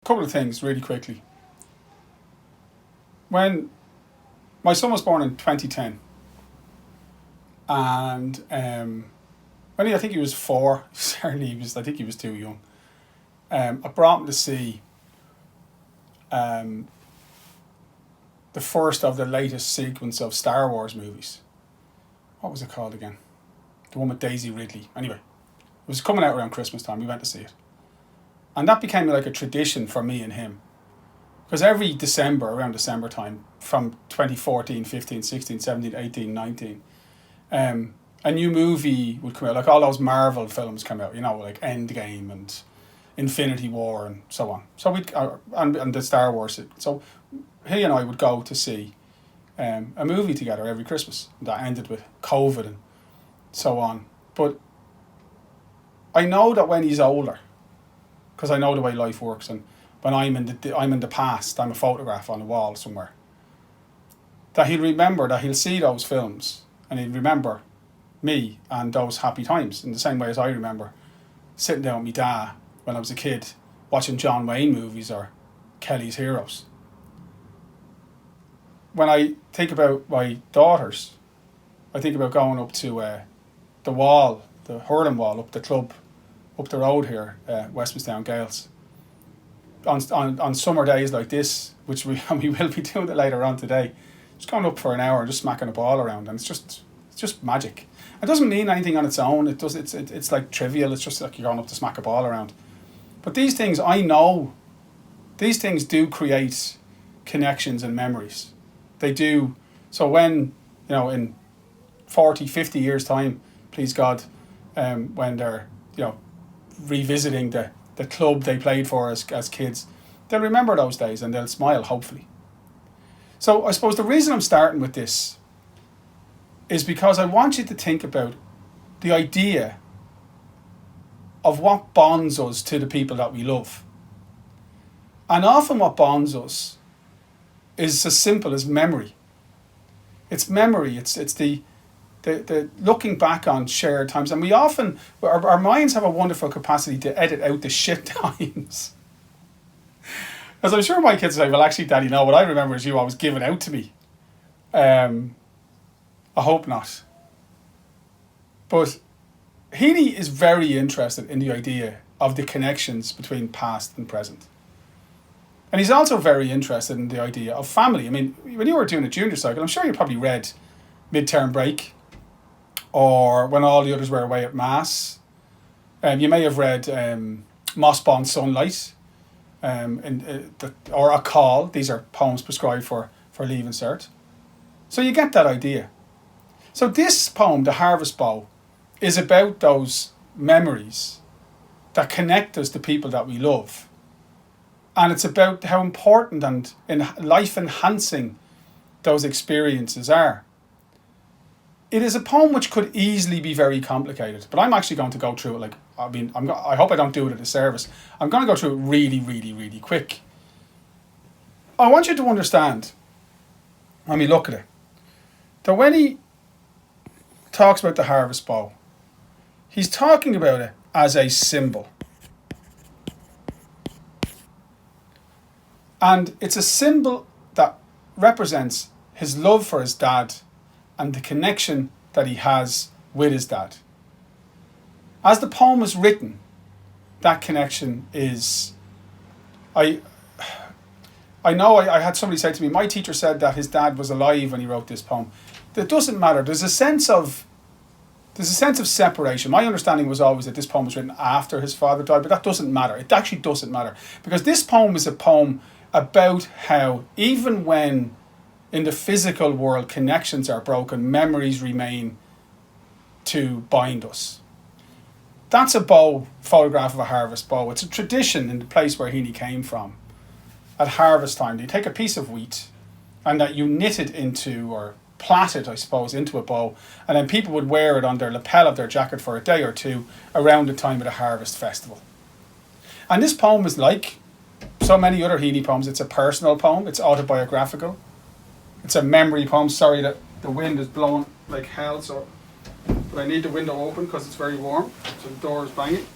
couple of things really quickly. When my son was born in 2010, and I think he was 4. Certainly, I think he was too young. I brought him to see the first of the latest sequence of Star Wars movies. What was it called again? The one with Daisy Ridley. Anyway, it was coming out around Christmas time. We went to see it. And that became like a tradition for me and him. Because every December, around December time, from 2014, 15, 16, 17, 18, 19, a new movie would come out. Like all those Marvel films come out, like Endgame and Infinity War and so on. So and the Star Wars. So he and I would go to see a movie together every Christmas. That ended with COVID and so on. But I know that when he's older, because I know the way life works, and when I'm in the past, I'm a photograph on the wall somewhere, that he'll see those films and he'll remember me and those happy times in the same way as I remember sitting down with my dad when I was a kid watching John Wayne movies or Kelly's Heroes. When I think about my daughters, I think about going up to the wall, the hurling wall, up the club, up the road here, Westminstown Gales. On summer days like this, which we will be doing it later on today, just going up for an hour and just smacking a ball around, and it's just magic. It doesn't mean anything on its own. It's like trivial. It's just like you're going up to smack a ball around. But these things, I know, these things do create connections and memories. They do. So when, in 40, 50 years' time, please God, when they're, revisiting the club they played for as kids, they'll remember those days and they'll smile, hopefully. So I suppose the reason I'm starting with this is because I want you to think about the idea of what bonds us to the people that we love. And often what bonds us is as simple as memory. It's memory. It's the looking back on shared times. And we often, our minds have a wonderful capacity to edit out the shit times. As I'm sure my kids say, well, actually, Daddy, no, what I remember is you always giving out to me. I hope not. But Heaney is very interested in the idea of the connections between past and present. And he's also very interested in the idea of family. I mean, when you were doing a junior cycle, I'm sure you probably read Midterm Break, or When All the Others Were Away at Mass. You may have read Mossbawn Sunlight, or A Call. These are poems prescribed for Leaving Cert. So you get that idea. So this poem, The Harvest Bow, is about those memories that connect us to people that we love. And it's about how important and in life enhancing those experiences are. It is a poem which could easily be very complicated, but I'm actually going to go through it I hope I don't do it at a service. I'm going to go through it really, really, really quick. I want you to understand, when we look at it, that when he talks about the harvest bow, he's talking about it as a symbol. And it's a symbol that represents his love for his dad and the connection that he has with his dad. As the poem is written, that connection is... I know I had somebody say to me, my teacher said that his dad was alive when he wrote this poem. That doesn't matter. There's a sense of separation. My understanding was always that this poem was written after his father died, but that doesn't matter. It actually doesn't matter. Because this poem is a poem about how even when in the physical world connections are broken, memories remain to bind us. That's a bow, photograph of a harvest bow. It's a tradition in the place where Heaney came from. At harvest time, you take a piece of wheat and that you knit it into, or plait it, I suppose, into a bow, and then people would wear it on their lapel of their jacket for a day or two around the time of the harvest festival. And this poem is like so many other Heaney poems. It's a personal poem. It's autobiographical. It's a memory poem. Sorry that the wind is blowing like hell, but I need the window open because it's very warm, so the door is banging.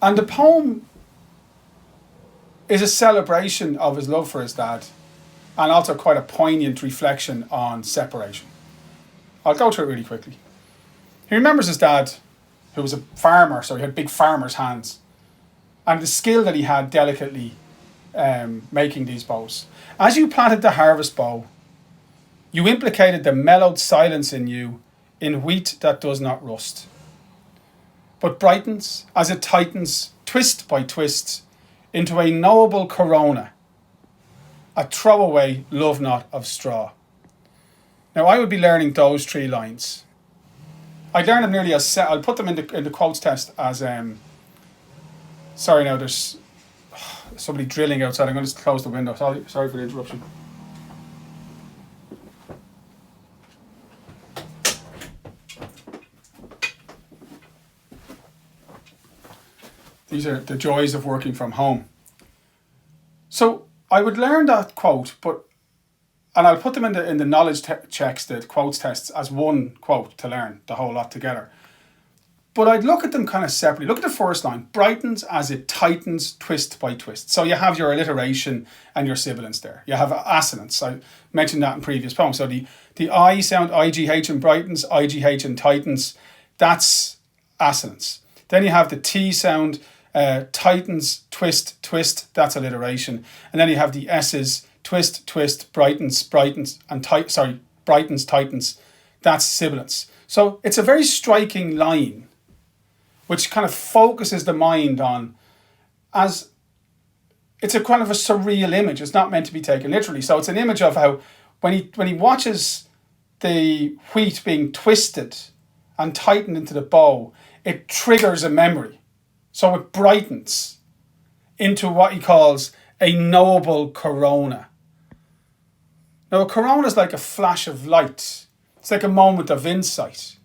And the poem is a celebration of his love for his dad, and also quite a poignant reflection on separation. I'll go through it really quickly. He remembers his dad, who was a farmer, so he had big farmer's hands, and the skill that he had delicately making these bows. As you planted the harvest bow, you implicated the mellowed silence in you in wheat that does not rust, but brightens as it tightens, twist by twist, into a knowable corona, a throwaway love knot of straw. Now I would be learning those 3 lines. I'd learn them nearly as set. I'll put them in the quotes test as sorry, now there's somebody drilling outside. I'm going to just close the window. Sorry for the interruption. These are the joys of working from home. So I would learn that quote, and I'll put them in the knowledge checks, the quotes tests, as one quote to learn the whole lot together. But I'd look at them kind of separately. Look at the first line: brightens as it tightens, twist by twist. So you have your alliteration and your sibilance there. You have assonance. I mentioned that in previous poems. So the I sound, IGH, and brightens, IGH and tightens. That's assonance. Then you have the T sound, tightens, twist, twist. That's alliteration. And then you have the S's, twist, twist, brightens, and brightens, tightens. That's sibilance. So it's a very striking line, which kind of focuses the mind on, as it's a kind of a surreal image. It's not meant to be taken literally. So it's an image of how when he watches the wheat being twisted and tightened into the bow, it triggers a memory. So it brightens into what he calls a knowable corona. Now a corona is like a flash of light. It's like a moment of insight.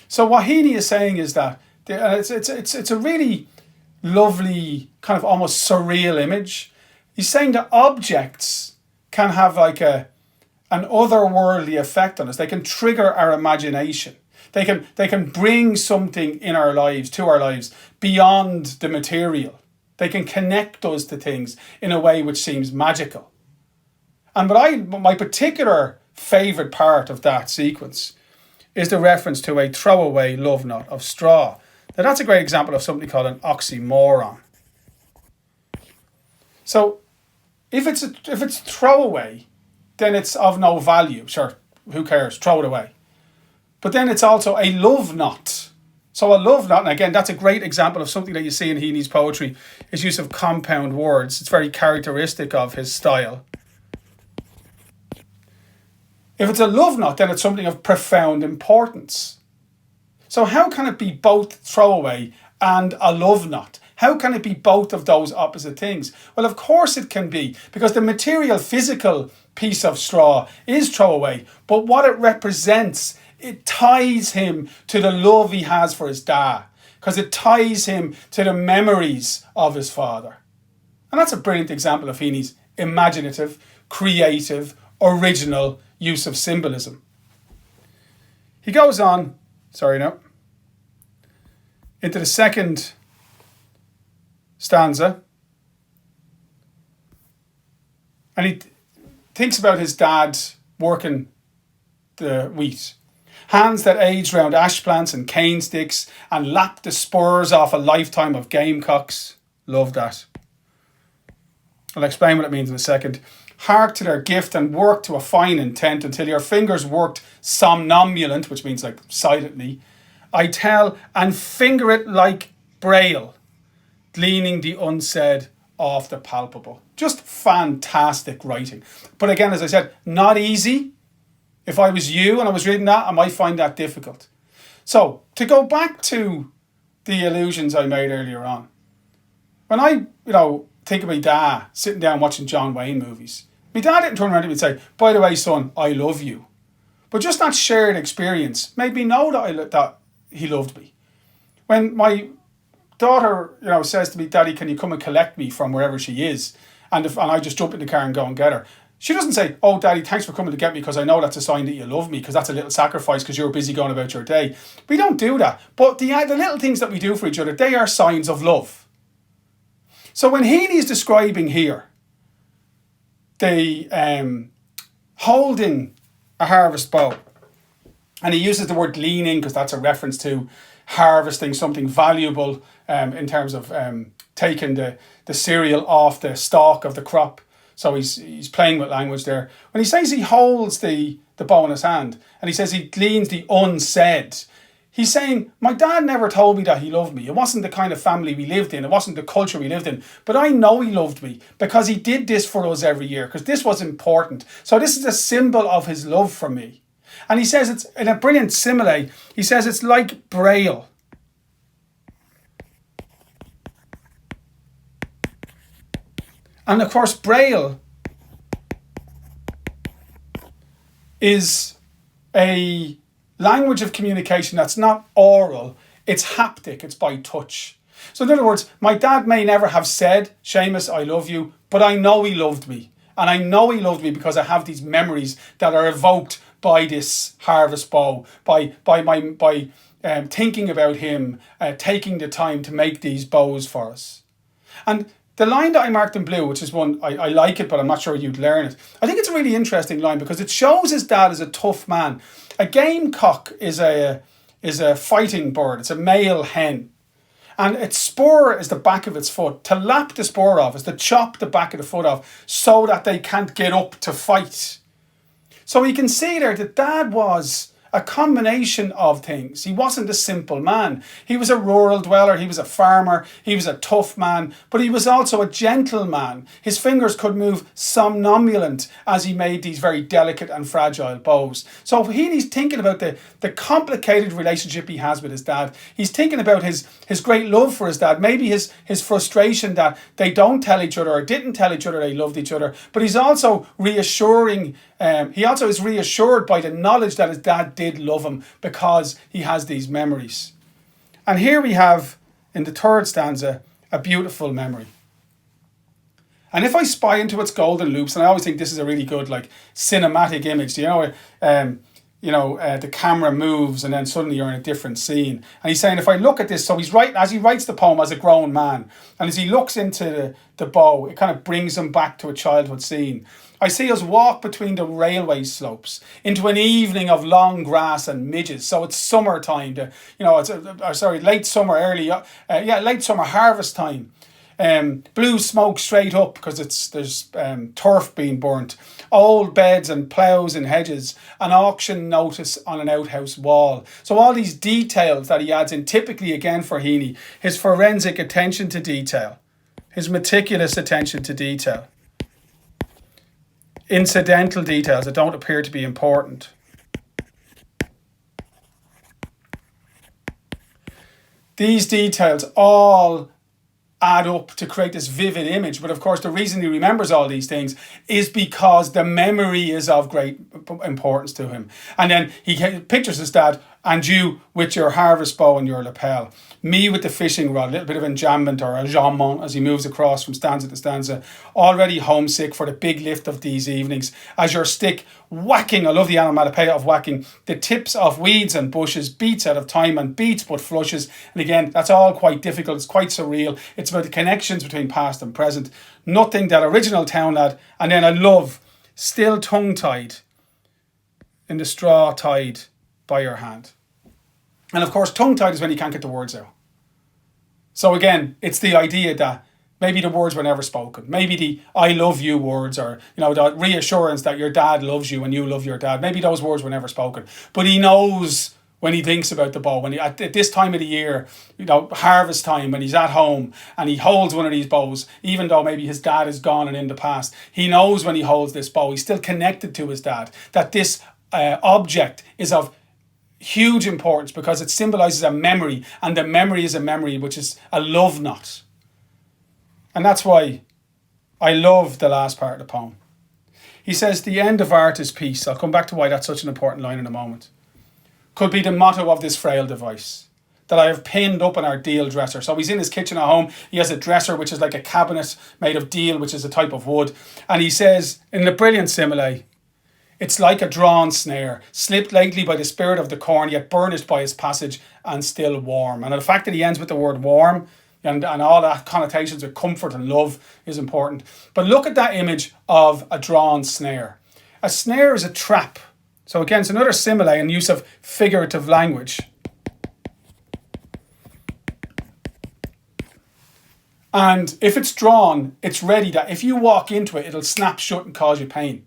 So what Heaney is saying is that it's a really lovely, kind of almost surreal image. He's saying that objects can have like an otherworldly effect on us. They can trigger our imagination. They can bring something in our lives, to our lives, beyond the material. They can connect us to things in a way which seems magical. And my particular favourite part of that sequence is the reference to a throwaway love knot of straw. Now that's a great example of something called an oxymoron. So if it's throwaway, then it's of no value. Sure, who cares? Throw it away. But then it's also a love knot. So a love knot, and again, that's a great example of something that you see in Heaney's poetry, his use of compound words. It's very characteristic of his style. If it's a love knot, then it's something of profound importance. So how can it be both throwaway and a love knot? How can it be both of those opposite things? Well, of course it can be, because the material, physical piece of straw is throwaway, but what it represents, it ties him to the love he has for his dad, because it ties him to the memories of his father. And that's a brilliant example of Heaney's imaginative, creative, original use of symbolism. He goes on, into the second stanza, and he thinks about his dad working the wheat. Hands that age round ash plants and cane sticks and lap the spurs off a lifetime of gamecocks. Love that. I'll explain what it means in a second. Hark to their gift and work to a fine intent until your fingers worked somnambulant, which means like silently, I tell, and finger it like braille, gleaning the unsaid off the palpable. Just fantastic writing. But again, as I said, not easy. If I was you and I was reading that, I might find that difficult. So, to go back to the allusions I made earlier on, when I, think of my dad sitting down watching John Wayne movies, my dad didn't turn around to me and say, by the way, son, I love you. But just that shared experience made me know that he loved me. When my daughter, says to me, Daddy, can you come and collect me from wherever she is? And I just jump in the car and go and get her. She doesn't say, oh, Daddy, thanks for coming to get me because I know that's a sign that you love me because that's a little sacrifice because you're busy going about your day. We don't do that. But the little things that we do for each other, they are signs of love. So when Heaney is describing here the holding a harvest bow, and he uses the word leaning because that's a reference to harvesting something valuable in terms of taking the cereal off the stalk of the crop. So he's playing with language there. When he says he holds the bow in his hand and he says he gleans the unsaid, he's saying, my dad never told me that he loved me. It wasn't the kind of family we lived in. It wasn't the culture we lived in. But I know he loved me because he did this for us every year because this was important. So this is a symbol of his love for me. And he says it's in a brilliant simile. He says it's like Braille. And of course, Braille is a language of communication that's not oral, it's haptic, it's by touch. So in other words, my dad may never have said, Seamus, I love you, but I know he loved me. And I know he loved me because I have these memories that are evoked by this harvest bow, by thinking about him, taking the time to make these bows for us. And the line that I marked in blue, which is one, I like it, but I'm not sure you'd learn it. I think it's a really interesting line because it shows his dad as a tough man. A gamecock is a fighting bird. It's a male hen. And its spur is the back of its foot. To lap the spur off is to chop the back of the foot off so that they can't get up to fight. So you can see there that Dad was a combination of things. He wasn't a simple man. He was a rural dweller. He was a farmer. He was a tough man, but he was also a gentle man. His fingers could move somnolent as he made these very delicate and fragile bows. So he's thinking about the complicated relationship he has with his dad. He's thinking about his great love for his dad, maybe his frustration that they don't tell each other or didn't tell each other they loved each other, but he's also reassuring. He also is reassured by the knowledge that his dad did love him because he has these memories. And here we have, in the third stanza, a beautiful memory. And if I spy into its golden loops, and I always think this is a really good cinematic image, the camera moves and then suddenly you're in a different scene. And he's saying, if I look at this, so he's writing, as he writes the poem as a grown man, and as he looks into the bow, it kind of brings him back to a childhood scene. I see us walk between the railway slopes into an evening of long grass and midges. So it's summertime, late summer, late summer harvest time. Blue smoke straight up because there's turf being burnt, old beds and ploughs in hedges, an auction notice on an outhouse wall. So all these details that he adds in, typically again for Heaney, his forensic attention to detail, his meticulous attention to detail, incidental details that don't appear to be important. These details all add up to create this vivid image. But of course, the reason he remembers all these things is because the memory is of great importance to him. And then he pictures his dad, and you with your harvest bow and your lapel. Me with the fishing rod, a little bit of enjambment or enjambment as he moves across from stanza to stanza, already homesick for the big lift of these evenings, as your stick whacking, I love the onomatopoeia of whacking, the tips of weeds and bushes, beats out of time and beats but flushes. And again, that's all quite difficult, it's quite surreal. It's about the connections between past and present. Nothing that original town lad. And then I love, still tongue-tied in the straw tied by your hand. And of course, tongue-tied is when you can't get the words out. So again, it's the idea that maybe the words were never spoken. Maybe the I love you words, or the reassurance that your dad loves you and you love your dad. Maybe those words were never spoken. But he knows when he thinks about the bow, when he, at this time of the year, harvest time, when he's at home and he holds one of these bows, even though maybe his dad is gone and in the past, he knows when he holds this bow, he's still connected to his dad, that this object is of huge importance because it symbolizes a memory, and the memory is a memory which is a love knot. And that's why I love the last part of the poem. He says, the end of art is peace. I'll come back to why that's such an important line in a moment. Could be the motto of this frail device. that I have pinned up in our deal dresser. So he's in his kitchen at home. He has a dresser, which is like a cabinet made of deal, which is a type of wood. And he says, in a brilliant simile, it's like a drawn snare, slipped lately by the spirit of the corn, yet burnished by its passage and still warm. And the fact that he ends with the word warm and all that connotations with comfort and love is important. But look at that image of a drawn snare. A snare is a trap. So again, it's another simile and use of figurative language. And if it's drawn, it's ready that if you walk into it, it'll snap shut and cause you pain.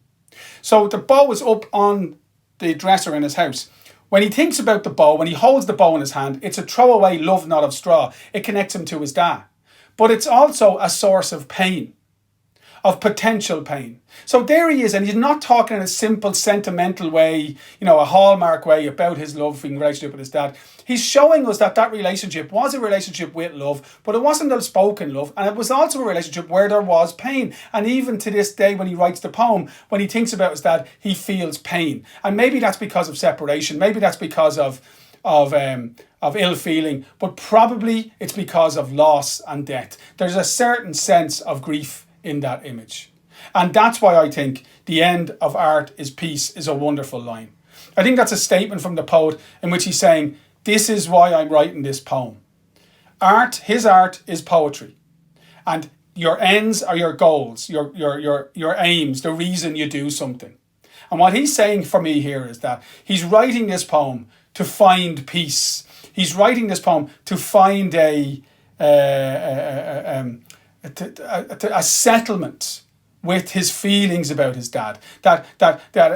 So the bow is up on the dresser in his house. When he thinks about the bow, when he holds the bow in his hand, it's a throwaway love knot of straw. It connects him to his dad. But it's also a source of pain, of potential pain. So there he is, and he's not talking in a simple, sentimental way, a hallmark way about his love in relationship with his dad. He's showing us that that relationship was a relationship with love, but it wasn't unspoken love, and it was also a relationship where there was pain. And even to this day, when he writes the poem, when he thinks about his dad, he feels pain. And maybe that's because of separation, maybe that's because of ill feeling, but probably it's because of loss and death. There's a certain sense of grief in that image. And that's why I think the end of art is peace is a wonderful line. I think that's a statement from the poet in which he's saying, this is why I'm writing this poem. His art is poetry. And your ends are your goals, your aims, the reason you do something. And what he's saying for me here is that he's writing this poem to find peace. He's writing this poem to find a settlement with his feelings about his dad. That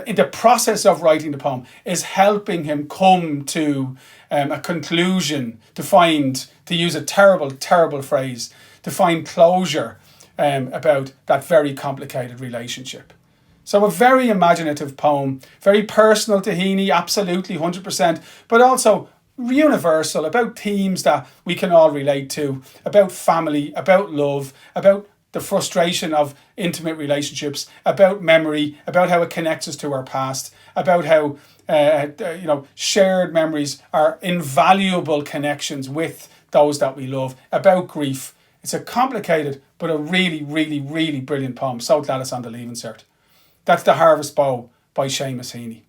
in the process of writing the poem is helping him come to a conclusion, to use a terrible, terrible phrase, to find closure about that very complicated relationship. So a very imaginative poem, very personal to Heaney, absolutely, 100%, but also universal, about themes that we can all relate to, about family, about love, about the frustration of intimate relationships, about memory, about how it connects us to our past, about how shared memories are invaluable connections with those that we love, about grief. It's a complicated but a really, really, really brilliant poem. So glad it's on the Leave Insert. That's The Harvest Bow by Seamus Heaney.